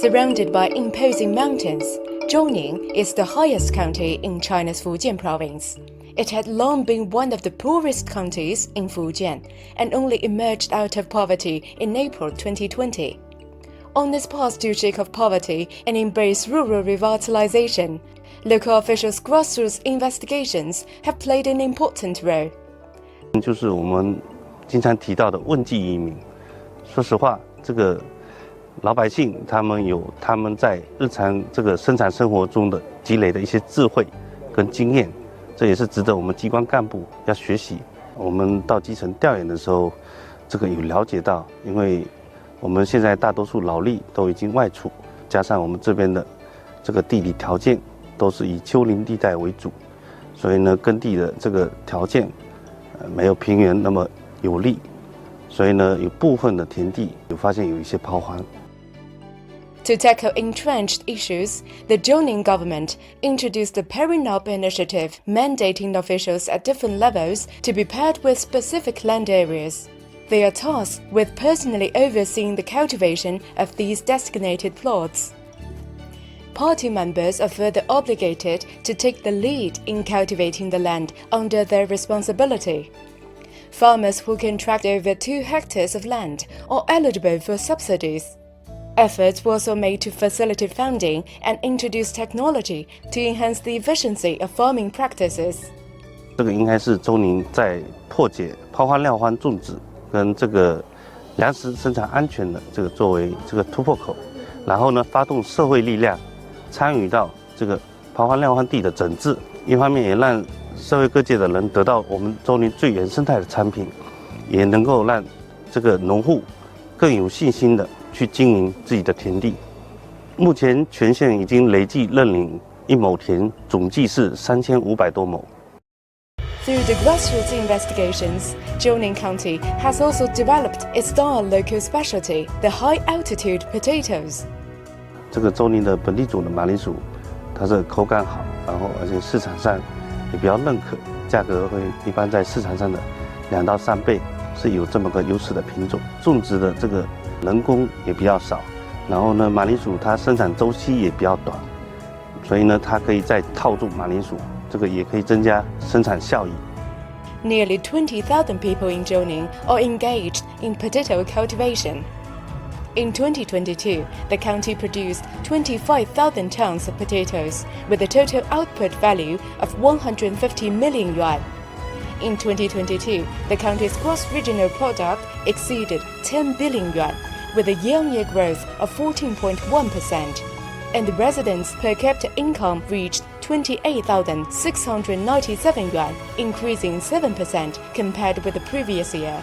Surrounded by imposing mountains, Zhongning is the highest county in China's Fujian province. It had long been one of the poorest counties in Fujian and only emerged out of poverty in April 2020. On its path to shake off poverty and embrace rural revitalization, local officials' grassroots investigations have played an important role. 就是我们经常提到的问计移民。说实话，这个老百姓他们有他们在日常这个生产生活中的积累的一些智慧跟经验，这也是值得我们机关干部要学习。我们到基层调研的时候，这个有了解到，因为我们现在大多数劳力都已经外出，加上我们这边的这个地理条件都是以丘陵地带为主，所以呢，耕地的这个条件没有平原那么有利，所以呢，有部分的田地有发现有一些抛荒。To tackle entrenched issues, the Zhongning government introduced the Pairing-up initiative, mandating officials at different levels to be paired with specific land areas. They are tasked with personally overseeing the cultivation of these designated plots. Party members are further obligated to take the lead in cultivating the land under their responsibility. Farmers who contract over 2 hectares of land are eligible for subsidies. Efforts were also made to facilitate funding and introduce technology to enhance the efficiency of farming practices. 这个应该是周宁在破解抛荒撂荒种植跟这个粮食生产安全的这个作为这个突破口，然后呢，发动社会力量参与到这个抛荒撂荒地的整治，一方面也让社会各界的人得到我们周宁最原生态的产品，也能够让这个农户更有信心的去经营自己的田地。目前全县已经累计认领1亩田，总计是3500多亩。Through the grassroots investigations, Zhongning County has also developed its own local specialty, the high-altitude potatoes. 这个周宁的本地种的马铃薯，它是口感好，然后而且市场上也比较认可，价格会一般在市场上的2到3倍，是有这么个优势的品种。种植的这个人工也比较少，然后呢，马铃薯它生产周期也比较短，所以呢，它可以再套种马铃薯，这个也可以增加生产效益。Nearly 20,000 people in Zhongning are engaged in potato cultivation. In 2022, the county produced 25,000 tons of potatoes, with a total output value of 150 million yuan. In 2022, the county's gross regional product exceeded 10 billion yuan, with a year-on-year growth of 14.1%, and the residents' per capita income reached 28,697 yuan, increasing 7% compared with the previous year.